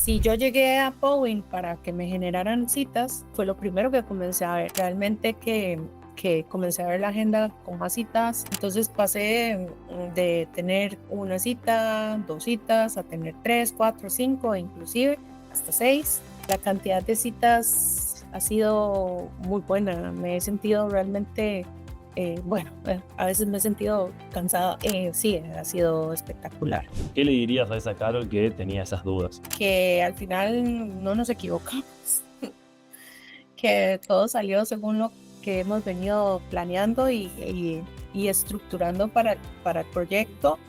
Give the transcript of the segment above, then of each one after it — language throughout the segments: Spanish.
Si yo llegué a Powin para que me generaran citas, fue lo primero que comencé a ver. Realmente que comencé a ver la agenda con más citas. Entonces pasé de tener una cita, dos citas, a tener tres, cuatro, cinco, e inclusive hasta seis. La cantidad de citas ha sido muy buena. Me he sentido realmente, a veces me he sentido cansada. Sí, ha sido espectacular. ¿Qué le dirías a esa Carol que tenía esas dudas? Que al final no nos equivocamos, que todo salió según lo que hemos venido planeando y estructurando para el proyecto.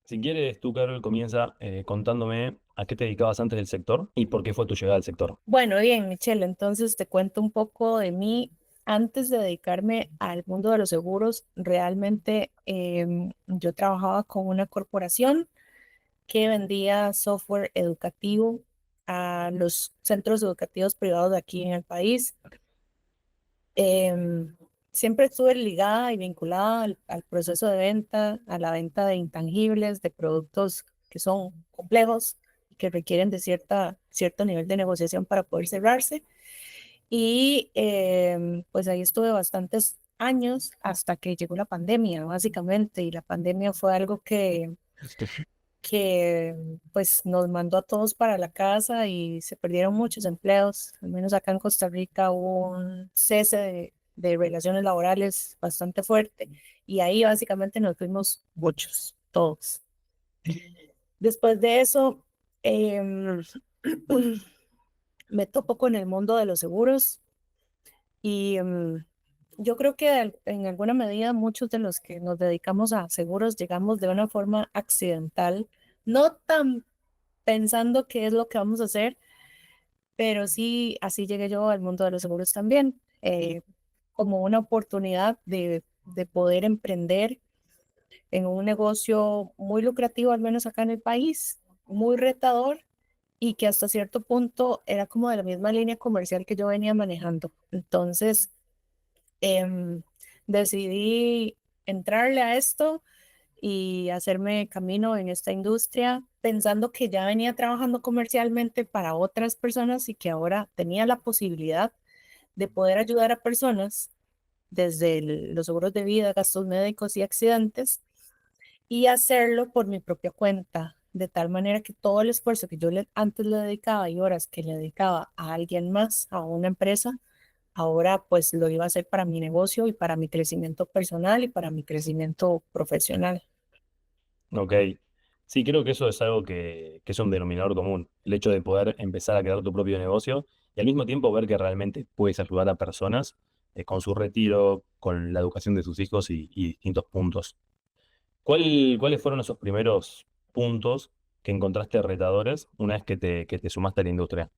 Si quieres, tú, Carol, comienza contándome a qué te dedicabas antes del sector y por qué fue tu llegada al sector. Bueno, bien, Michelle, entonces te cuento un poco de mí. Antes de dedicarme al mundo de los seguros, realmente yo trabajaba con una corporación que vendía software educativo a los centros educativos privados de aquí en el país. Em, Siempre estuve ligada y vinculada al proceso de venta, a la venta de intangibles, de productos que son complejos y que requieren de cierto nivel de negociación para poder cerrarse. Y pues ahí estuve bastantes años hasta que llegó la pandemia, básicamente, y la pandemia fue algo que pues nos mandó a todos para la casa y se perdieron muchos empleos, al menos acá en Costa Rica hubo un cese de relaciones laborales bastante fuerte y ahí básicamente nos fuimos muchos, todos. Después de eso, em, me topo con el mundo de los seguros y yo creo que en alguna medida muchos de los que nos dedicamos a seguros llegamos de una forma accidental, no tan pensando qué es lo que vamos a hacer, pero sí, así llegué yo al mundo de los seguros también, como una oportunidad de poder emprender en un negocio muy lucrativo, al menos acá en el país, muy retador y que hasta cierto punto era como de la misma línea comercial que yo venía manejando. Entonces, em, decidí entrarle a esto y hacerme camino en esta industria, pensando que ya venía trabajando comercialmente para otras personas y que ahora tenía la posibilidad de poder ayudar a personas desde los seguros de vida, gastos médicos y accidentes y hacerlo por mi propia cuenta, de tal manera que todo el esfuerzo que yo antes le dedicaba y horas que le dedicaba a alguien más, a una empresa, ahora pues lo iba a hacer para mi negocio y para mi crecimiento personal y para mi crecimiento profesional. Ok. Sí, creo que eso es algo que es un denominador común. El hecho de poder empezar a crear tu propio negocio y al mismo tiempo ver que realmente puedes ayudar a personas con su retiro, con la educación de sus hijos y distintos puntos. ¿Cuáles fueron esos primeros puntos que encontraste retadores una vez que te sumaste a la industria?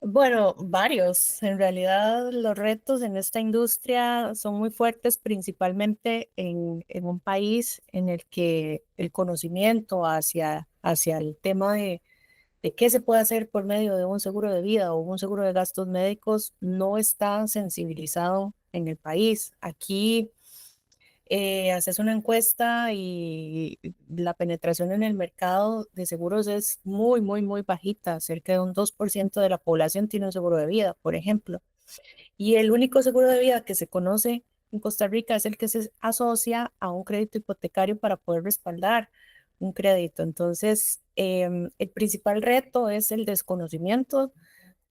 Bueno, varios. En realidad, los retos en esta industria son muy fuertes, principalmente en un país en el que el conocimiento hacia el tema de qué se puede hacer por medio de un seguro de vida o un seguro de gastos médicos no está sensibilizado en el país. Aquí haces una encuesta y la penetración en el mercado de seguros es muy, muy, muy bajita. Cerca de un 2% de la población tiene un seguro de vida, por ejemplo. Y el único seguro de vida que se conoce en Costa Rica es el que se asocia a un crédito hipotecario para poder respaldar un crédito. Entonces, el principal reto es el desconocimiento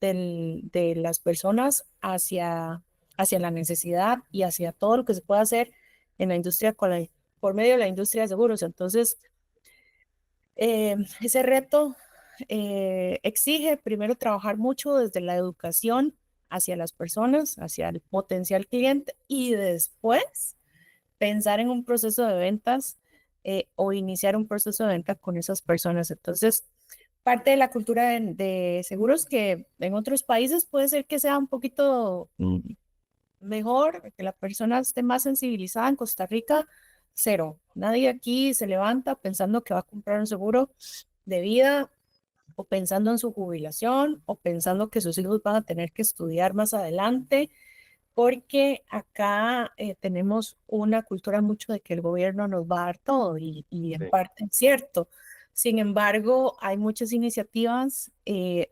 de las personas hacia la necesidad y hacia todo lo que se puede hacer en la industria por medio de la industria de seguros. Entonces, ese reto exige primero trabajar mucho desde la educación hacia las personas, hacia el potencial cliente y después pensar en un proceso de ventas o iniciar un proceso de venta con esas personas. Entonces, parte de la cultura de seguros que en otros países puede ser que sea un poquito mejor, que la persona esté más sensibilizada. En Costa Rica, cero. Nadie aquí se levanta pensando que va a comprar un seguro de vida o pensando en su jubilación o pensando que sus hijos van a tener que estudiar más adelante. porque acá tenemos una cultura mucho de que el gobierno nos va a dar todo y en Sí. parte es cierto. Sin embargo, hay muchas iniciativas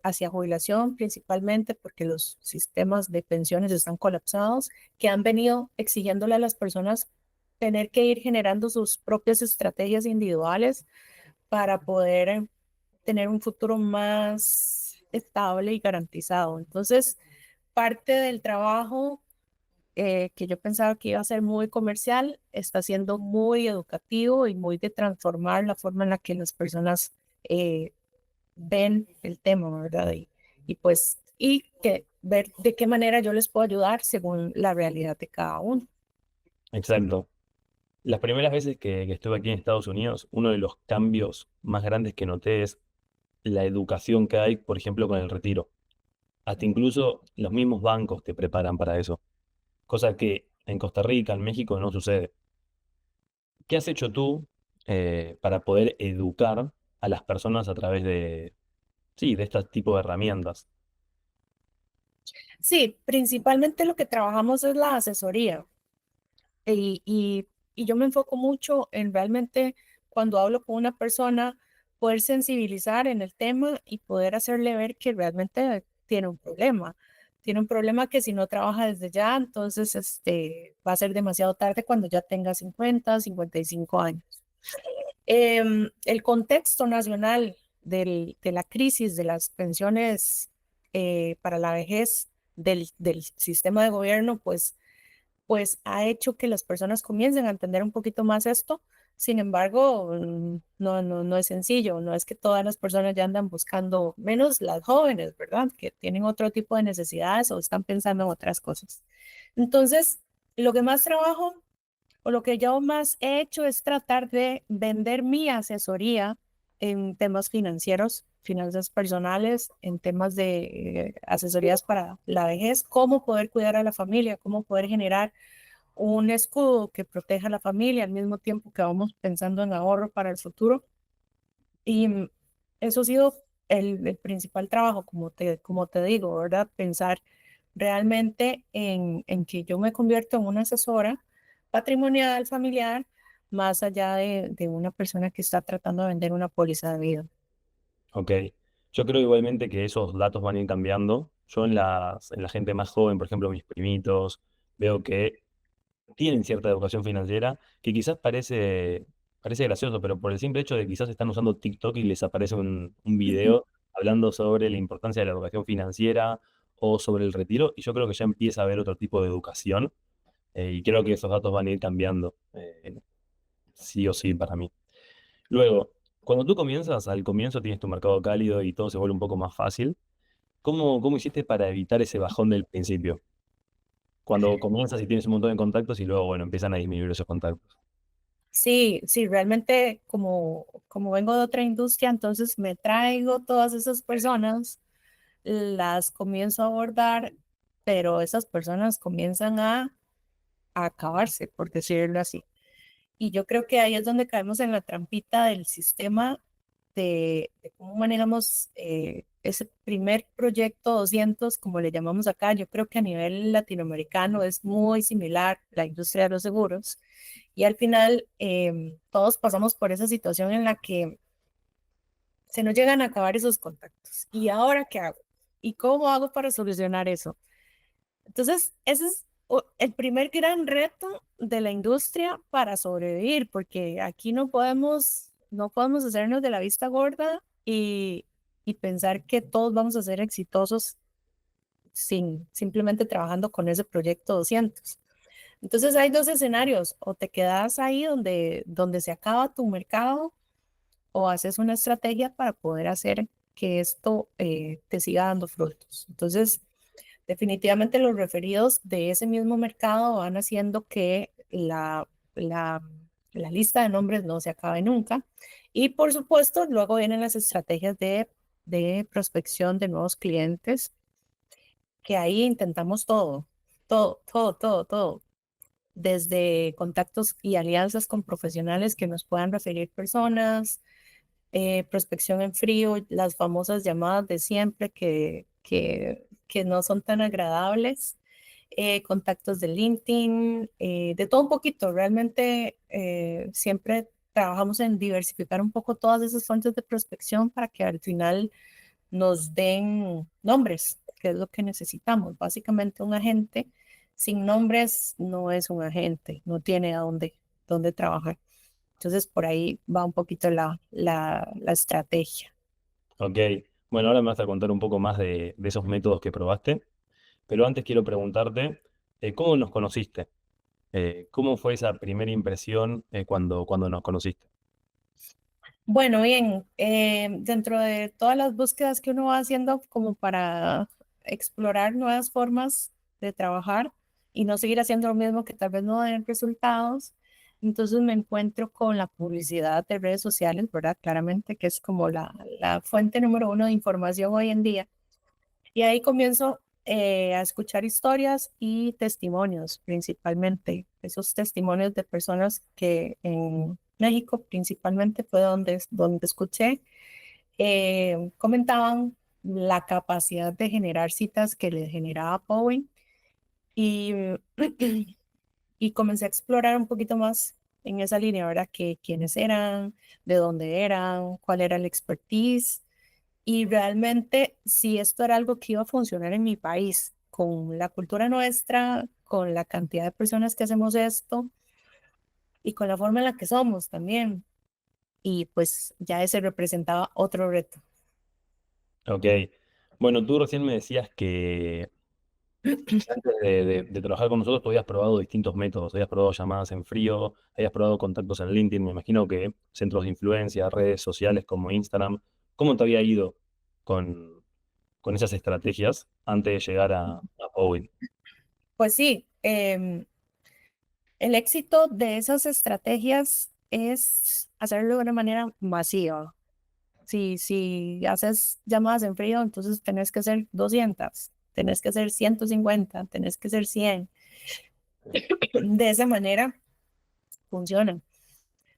hacia jubilación, principalmente porque los sistemas de pensiones están colapsados, que han venido exigiéndole a las personas tener que ir generando sus propias estrategias individuales para poder tener un futuro más estable y garantizado. Entonces, parte del trabajo que yo pensaba que iba a ser muy comercial, está siendo muy educativo y muy de transformar la forma en la que las personas eh, ven el tema, ¿verdad? Y pues, y que ver de qué manera yo les puedo ayudar según la realidad de cada uno. Exacto. Las primeras veces que estuve aquí en Estados Unidos, uno de los cambios más grandes que noté es la educación que hay, por ejemplo, con el retiro. Hasta incluso los mismos bancos te preparan para eso, cosa que en Costa Rica, en México no sucede. ¿Qué has hecho tú para poder educar a las personas a través de, sí, de este tipo de herramientas? Sí, principalmente lo que trabajamos es la asesoría. Y, y, y yo me enfoco mucho en realmente cuando hablo con una persona, poder sensibilizar en el tema y poder hacerle ver que realmente tiene un problema. Tiene un problema que si no trabaja desde ya, entonces va a ser demasiado tarde cuando ya tenga 55 años. El contexto nacional de la crisis de las pensiones para la vejez del sistema de gobierno, pues ha hecho que las personas comiencen a entender un poquito más esto. Sin embargo, no es sencillo, no es que todas las personas ya andan buscando, menos las jóvenes, ¿verdad? Que tienen otro tipo de necesidades o están pensando en otras cosas. Entonces, lo que más trabajo o lo que yo más he hecho es tratar de vender mi asesoría en temas financieros, finanzas personales, en temas de asesorías para la vejez, cómo poder cuidar a la familia, cómo poder generar un escudo que proteja a la familia al mismo tiempo que vamos pensando en ahorro para el futuro. Y eso ha sido el principal trabajo, como te digo, ¿verdad? Pensar realmente en que yo me convierto en una asesora patrimonial familiar más allá de una persona que está tratando de vender una póliza de vida. Ok. Yo creo igualmente que esos datos van a ir cambiando. Yo en la gente más joven, por ejemplo, mis primitos, veo que tienen cierta educación financiera que quizás parece gracioso, pero por el simple hecho de que quizás están usando TikTok y les aparece un video hablando sobre la importancia de la educación financiera o sobre el retiro, y yo creo que ya empieza a haber otro tipo de educación, y creo que esos datos van a ir cambiando, sí o sí para mí. Luego, cuando tú comienzas, al comienzo tienes tu mercado cálido y todo se vuelve un poco más fácil. ¿Cómo hiciste para evitar ese bajón del principio? Cuando comienzas y tienes un montón de contactos y luego, bueno, empiezan a disminuir esos contactos. Sí, sí, realmente como vengo de otra industria, entonces me traigo todas esas personas, las comienzo a abordar, pero esas personas comienzan a acabarse, por decirlo así. Y yo creo que ahí es donde caemos en la trampita del sistema de cómo manejamos ese primer proyecto 200 como le llamamos acá. Yo creo que a nivel latinoamericano es muy similar la industria de los seguros. Y al final todos pasamos por esa situación en la que se nos llegan a acabar esos contactos. ¿Y ahora qué hago? ¿Y cómo hago para solucionar eso? Entonces, ese es el primer gran reto de la industria para sobrevivir, porque aquí no podemos hacernos de la vista gorda y pensar que todos vamos a ser exitosos sin simplemente trabajando con ese proyecto 200. Entonces hay dos escenarios, o te quedas ahí donde se acaba tu mercado o haces una estrategia para poder hacer que esto te siga dando frutos. Entonces, definitivamente los referidos de ese mismo mercado van haciendo que la lista de nombres no se acabe nunca. Y por supuesto, luego vienen las estrategias de prospección de nuevos clientes, que ahí intentamos todo, desde contactos y alianzas con profesionales que nos puedan referir personas, prospección en frío, las famosas llamadas de siempre que no son tan agradables, contactos de LinkedIn, de todo un poquito. Realmente siempre trabajamos en diversificar un poco todas esas fuentes de prospección para que al final nos den nombres, que es lo que necesitamos. Básicamente un agente sin nombres no es un agente, no tiene a dónde trabajar. Entonces por ahí va un poquito la estrategia. Ok, bueno, ahora me vas a contar un poco más de esos métodos que probaste, pero antes quiero preguntarte, ¿cómo nos conociste? ¿Cómo fue esa primera impresión cuando nos conociste? Bueno, bien, dentro de todas las búsquedas que uno va haciendo como para explorar nuevas formas de trabajar y no seguir haciendo lo mismo que tal vez no den resultados, entonces me encuentro con la publicidad de redes sociales, ¿verdad? Claramente que es como la fuente número uno de información hoy en día. Y ahí comienzo a escuchar historias y testimonios, principalmente. Esos testimonios de personas que en México principalmente fue donde escuché, comentaban la capacidad de generar citas que le generaba Bowen y, y comencé a explorar un poquito más en esa línea, ¿verdad? Que quiénes eran, de dónde eran, cuál era el expertise y realmente, si esto era algo que iba a funcionar en mi país, con la cultura nuestra, con la cantidad de personas que hacemos esto y con la forma en la que somos también. Y pues ya ese representaba otro reto. Ok, bueno, tú recién me decías que antes de trabajar con nosotros tú habías probado distintos métodos, habías probado llamadas en frío, habías probado contactos en LinkedIn, me imagino que centros de influencia, redes sociales como Instagram. ¿Cómo te había ido con, con esas estrategias antes de llegar a Bowen? Pues sí, el éxito de esas estrategias es hacerlo de una manera masiva. Si haces llamadas en frío, entonces tenés que hacer 200, tenés que hacer 150, tenés que hacer 100. De esa manera funcionan,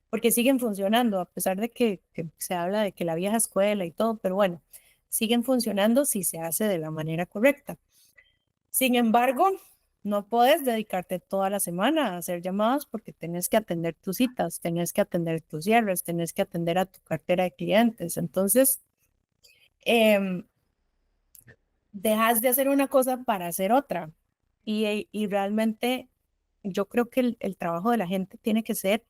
porque siguen funcionando, a pesar de que se habla de que la vieja escuela y todo, pero bueno, siguen funcionando si se hace de la manera correcta. Sin embargo, no puedes dedicarte toda la semana a hacer llamadas porque tenés que atender tus citas, tenés que atender tus cierres, tenés que atender a tu cartera de clientes. Entonces, em, dejas de hacer una cosa para hacer otra. Y realmente yo creo que el trabajo de la gente tiene que ser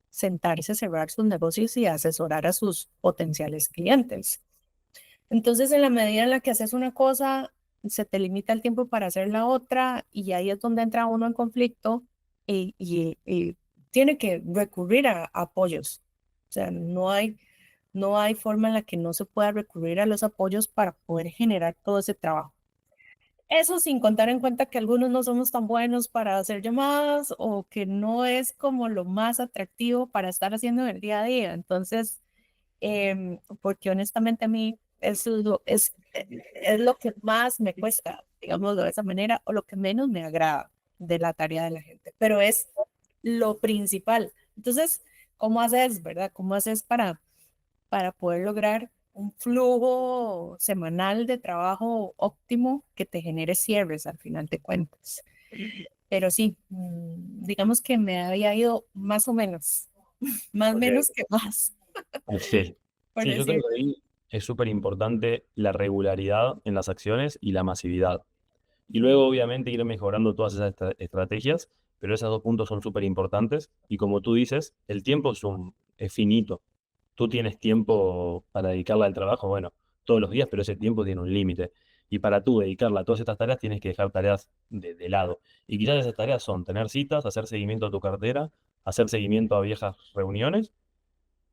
sentarse, cerrar sus negocios y asesorar a sus potenciales clientes. Entonces, en la medida en la que haces una cosa, se te limita el tiempo para hacer la otra y ahí es donde entra uno en conflicto y tiene que recurrir a apoyos. O sea, no hay forma en la que no se pueda recurrir a los apoyos para poder generar todo ese trabajo. Eso sin contar en cuenta que algunos no somos tan buenos para hacer llamadas o que no es como lo más atractivo para estar haciendo en el día a día. Entonces, porque honestamente a mí eso es lo que más me cuesta, digámoslo de esa manera, o lo que menos me agrada de la tarea de la gente, pero es lo principal. Entonces, ¿cómo haces, verdad? ¿Cómo haces para poder lograr un flujo semanal de trabajo óptimo que te genere cierres al final de cuentas? Pero sí, digamos que me había ido más o menos, más Ok. menos que más, Sí. por Sí, yo creo decir. que ahí es súper importante la regularidad en las acciones y la masividad. Y luego, obviamente, ir mejorando todas esas estrategias, pero esos dos puntos son súper importantes. Y como tú dices, el tiempo es finito. Tú tienes tiempo para dedicarla al trabajo, bueno, todos los días, pero ese tiempo tiene un límite. Y para tú dedicarla a todas estas tareas, tienes que dejar tareas de lado. Y quizás esas tareas son tener citas, hacer seguimiento a tu cartera, hacer seguimiento a viejas reuniones,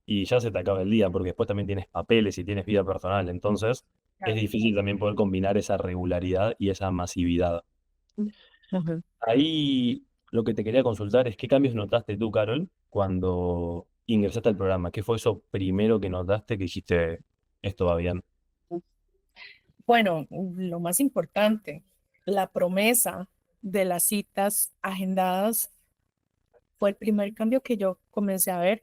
y ya se te acaba el día, porque después también tienes papeles y tienes vida personal. Entonces, es difícil también poder combinar esa regularidad y esa masividad. Ujú. Ahí lo que te quería consultar es qué cambios notaste tú, Carol, cuando ingresaste al programa. ¿Qué fue eso primero que notaste que dijiste, esto va bien? Bueno, lo más importante, la promesa de las citas agendadas fue el primer cambio que yo comencé a ver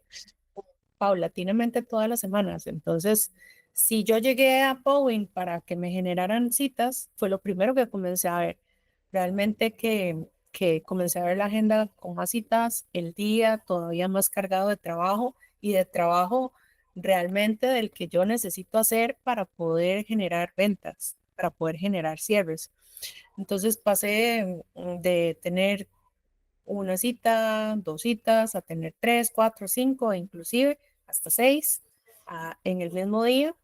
paulatinamente todas las semanas. Entonces, si yo llegué a Boeing para que me generaran citas, fue lo primero que comencé a ver. Realmente que comencé a ver la agenda con más citas, el día todavía más cargado de trabajo y de trabajo realmente del que yo necesito hacer para poder generar ventas, para poder generar cierres. Entonces pasé de tener una cita, dos citas, a tener tres, cuatro, cinco, e inclusive hasta seis en el mismo día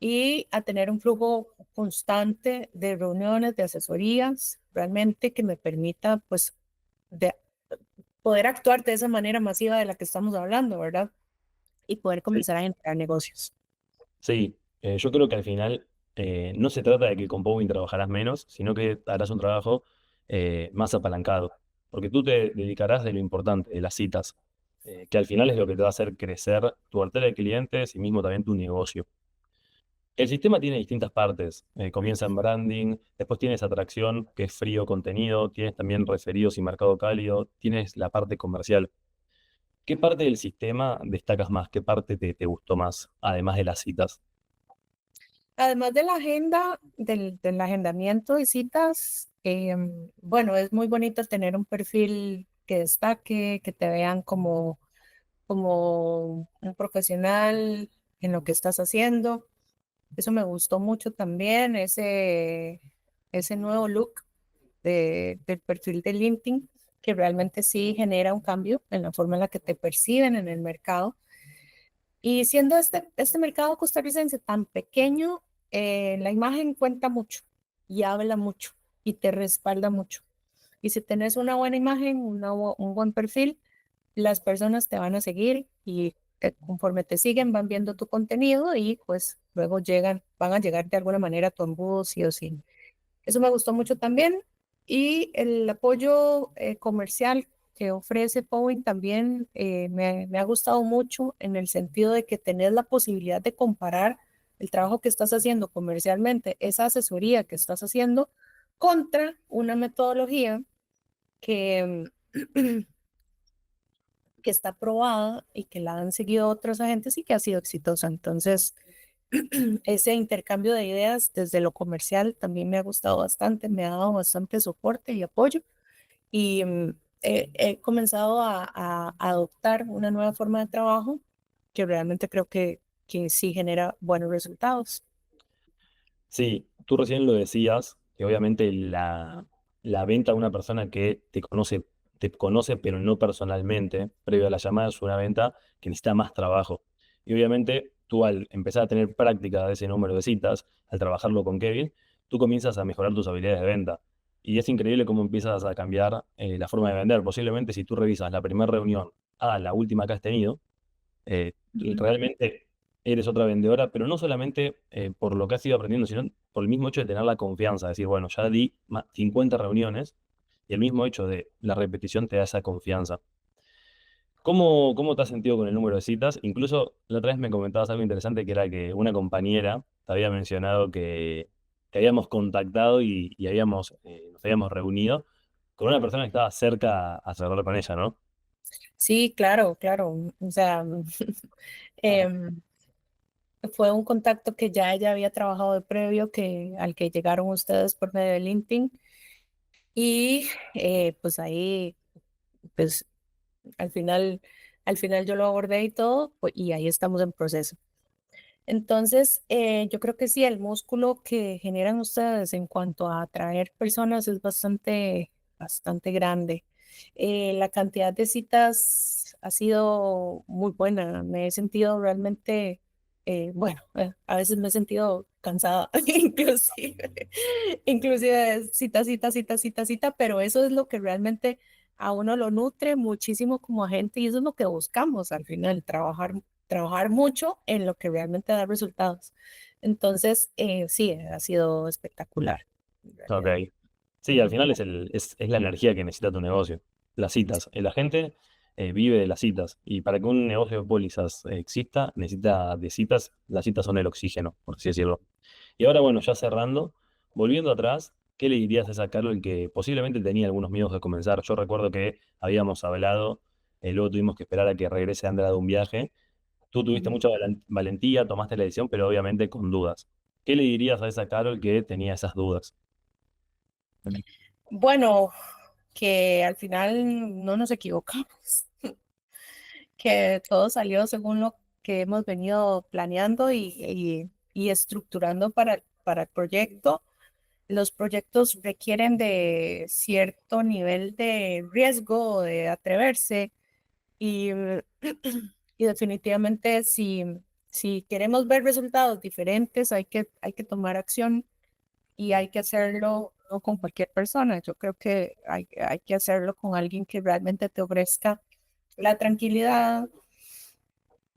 y a tener un flujo constante de reuniones, de asesorías, realmente que me permita pues de poder actuar de esa manera masiva de la que estamos hablando, ¿verdad? Y poder Sí, comenzar a generar negocios. sí, yo creo que al final no se trata de que con Powin trabajarás menos, sino que harás un trabajo más apalancado, porque tú te dedicarás de lo importante, de las citas, que al final es lo que te va a hacer crecer tu cartera de clientes y mismo también tu negocio. El sistema tiene distintas partes. Comienza en branding, después tienes atracción, que es frío contenido, tienes también referidos y mercado cálido, tienes la parte comercial. ¿Qué parte del sistema destacas más? ¿Qué parte te gustó más, además de las citas? Además de la agenda, del agendamiento de citas, bueno, es muy bonito tener un perfil que destaque, que te vean como un profesional en lo que estás haciendo. Eso me gustó mucho también, ese nuevo look del perfil de LinkedIn, que realmente sí genera un cambio en la forma en la que te perciben en el mercado. Y siendo este mercado costarricense tan pequeño, la imagen cuenta mucho y habla mucho y te respalda mucho. Y si tenés una buena imagen, un buen perfil, las personas te van a seguir y conforme te siguen van viendo tu contenido y pues luego van a llegar de alguna manera a tu embudo sí o sí. Eso me gustó mucho también. Y el apoyo comercial que ofrece Powin también me ha gustado mucho en el sentido de que tenés la posibilidad de comparar el trabajo que estás haciendo comercialmente, esa asesoría que estás haciendo, contra una metodología que, que está probada y que la han seguido otros agentes y que ha sido exitosa. Entonces, ese intercambio de ideas desde lo comercial también me ha gustado bastante, me ha dado bastante soporte y apoyo y he comenzado a adoptar una nueva forma de trabajo que realmente creo que sí genera buenos resultados. Sí, tú recién lo decías, que obviamente la venta a una persona que te conoce pero no personalmente, previo a la llamada, es una venta que necesita más trabajo. Y obviamente tú al empezar a tener práctica de ese número de citas, al trabajarlo con Kevin, tú comienzas a mejorar tus habilidades de venta. Y es increíble cómo empiezas a cambiar la forma de vender. Posiblemente si tú revisas la primera reunión a la última que has tenido, realmente eres otra vendedora, pero no solamente por lo que has ido aprendiendo, sino por el mismo hecho de tener la confianza, decir, bueno, ya di 50 reuniones y el mismo hecho de la repetición te da esa confianza. ¿Cómo te has sentido con el número de citas? Incluso la otra vez me comentabas algo interesante que era que una compañera te había mencionado que te habíamos contactado y nos habíamos reunido con una persona que estaba cerca a cerrar con ella, ¿no? Sí, claro, claro. O sea, em, fue un contacto que ya ella había trabajado de previo, al que llegaron ustedes por medio de LinkedIn. Y pues ahí, pues al final, al final yo lo abordé y todo, pues, y ahí estamos en proceso. Entonces, yo creo que sí, el músculo que generan ustedes en cuanto a atraer personas es bastante grande. La cantidad de citas ha sido muy buena. Me he sentido realmente, bueno, a veces me he sentido cansada, inclusive cita, pero eso es lo que realmente a uno lo nutre muchísimo como agente y eso es lo que buscamos al final, trabajar mucho en lo que realmente da resultados. Entonces, sí, ha sido espectacular, en Ok. realidad. Sí, al final es la energía que necesita tu negocio. Las citas. La gente vive de las citas. Y para que un negocio de pólizas exista, necesita de citas. Las citas son el oxígeno, por así decirlo. Y ahora, bueno, ya cerrando, volviendo atrás, ¿qué le dirías a esa Carol que posiblemente tenía algunos miedos de comenzar? Yo recuerdo que habíamos hablado, luego tuvimos que esperar a que regrese Andrea de un viaje. Tú tuviste Ujú. mucha valentía, tomaste la decisión, pero obviamente con dudas. ¿Qué le dirías a esa Carol que tenía esas dudas? Bueno, que al final no nos equivocamos, que todo salió según lo que hemos venido planeando y estructurando para el proyecto. Los proyectos requieren de cierto nivel de riesgo, de atreverse y, y definitivamente si queremos ver resultados diferentes hay que tomar acción y hay que hacerlo no con cualquier persona. Yo creo que hay que hacerlo con alguien que realmente te ofrezca la tranquilidad,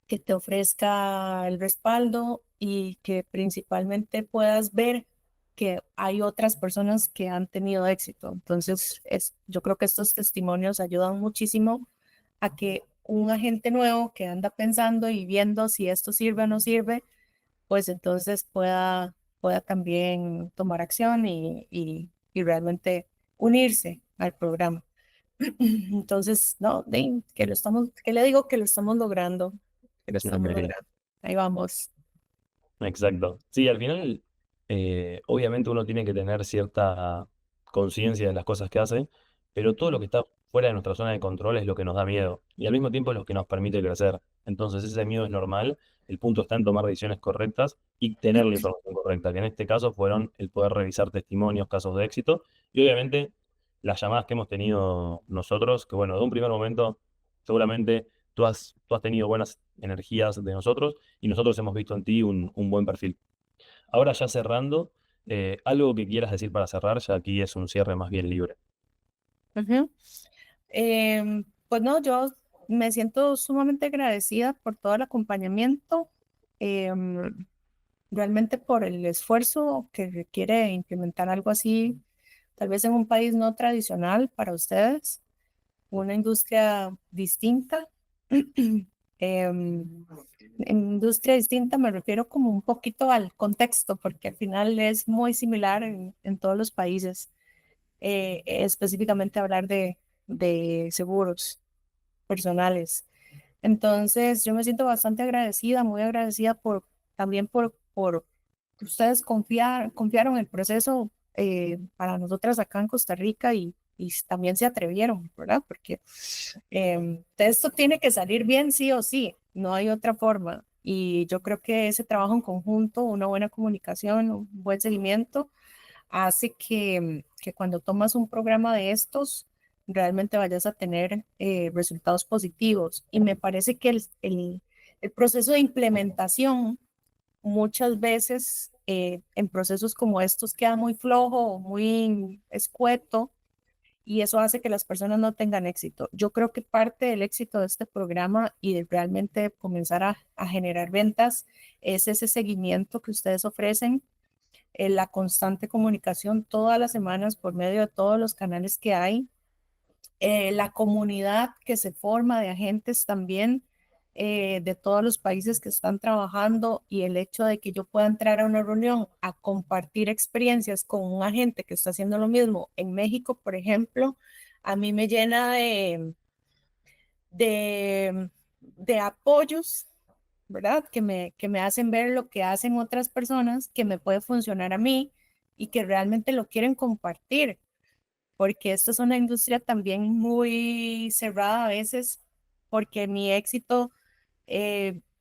que te ofrezca el respaldo y que principalmente puedas ver que hay otras personas que han tenido éxito. Entonces, yo creo que estos testimonios ayudan muchísimo a que un agente nuevo que anda pensando y viendo si esto sirve o no sirve, pues entonces pueda también tomar acción y realmente unirse al programa. Entonces, no, ¿qué le digo? Que lo estamos logrando, que lo No, estamos muy bien. logrando. Ahí vamos. Exacto. Sí, al final, obviamente uno tiene que tener cierta conciencia de las cosas que hace, pero todo lo que está fuera de nuestra zona de control es lo que nos da miedo y al mismo tiempo es lo que nos permite crecer. Entonces ese miedo es normal, el punto está en tomar decisiones correctas y tener la información correcta, que en este caso fueron el poder revisar testimonios, casos de éxito y obviamente las llamadas que hemos tenido nosotros, que bueno, de un primer momento seguramente tú has tenido buenas energías de nosotros y nosotros hemos visto en ti un buen perfil. Ahora ya cerrando, algo que quieras decir para cerrar, ya aquí es un cierre más bien libre. Ujú. Pues no, yo me siento sumamente agradecida por todo el acompañamiento, em, realmente por el esfuerzo que requiere implementar algo así, tal vez en un país no tradicional para ustedes, una industria distinta. Em, Industria distinta me refiero como un poquito al contexto, porque al final es muy similar en todos los países, específicamente hablar de seguros personales. Entonces, yo me siento bastante agradecida, muy agradecida también por que ustedes confiaron en el proceso para nosotras acá en Costa Rica y también se atrevieron, ¿verdad? Porque esto tiene que salir bien sí o sí, no hay otra forma. Y yo creo que ese trabajo en conjunto, una buena comunicación, un buen seguimiento, hace que cuando tomas un programa de estos, realmente vayas a tener resultados positivos. Y me parece que el proceso de implementación muchas veces en procesos como estos queda muy flojo, muy escueto y eso hace que las personas no tengan éxito. Yo creo que parte del éxito de este programa y de realmente comenzar a generar ventas es ese seguimiento que ustedes ofrecen, la constante comunicación todas las semanas por medio de todos los canales que hay, la comunidad que se forma de agentes también de todos los países que están trabajando y el hecho de que yo pueda entrar a una reunión a compartir experiencias con un agente que está haciendo lo mismo en México, por ejemplo, a mí me llena de apoyos, ¿verdad? Que me hacen ver lo que hacen otras personas, que me puede funcionar a mí y que realmente lo quieren compartir porque esto es una industria también muy cerrada a veces, porque mi éxito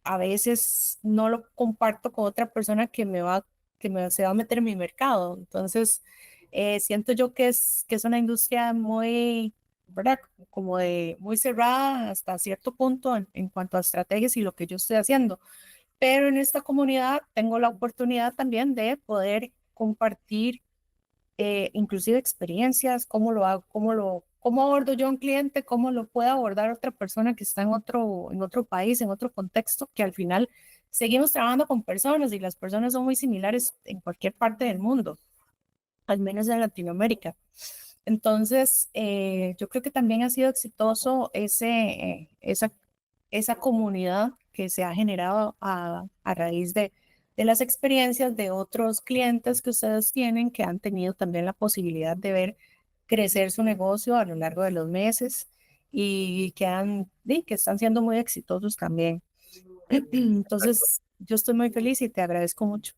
a veces no lo comparto con otra persona se va a meter en mi mercado. Entonces, siento yo que es una industria muy, ¿verdad? Como de muy cerrada hasta cierto punto en cuanto a estrategias y lo que yo estoy haciendo. Pero en esta comunidad tengo la oportunidad también de poder compartir inclusive experiencias, cómo lo hago, cómo abordo yo a un cliente, cómo lo puede abordar otra persona que está en otro país, en otro contexto, que al final seguimos trabajando con personas y las personas son muy similares en cualquier parte del mundo, al menos en Latinoamérica. Entonces, yo creo que también ha sido exitoso esa comunidad que se ha generado a raíz de las experiencias de otros clientes que ustedes tienen que han tenido también la posibilidad de ver crecer su negocio a lo largo de los meses y que están siendo muy exitosos también. Exacto. Entonces, yo estoy muy feliz y te agradezco mucho.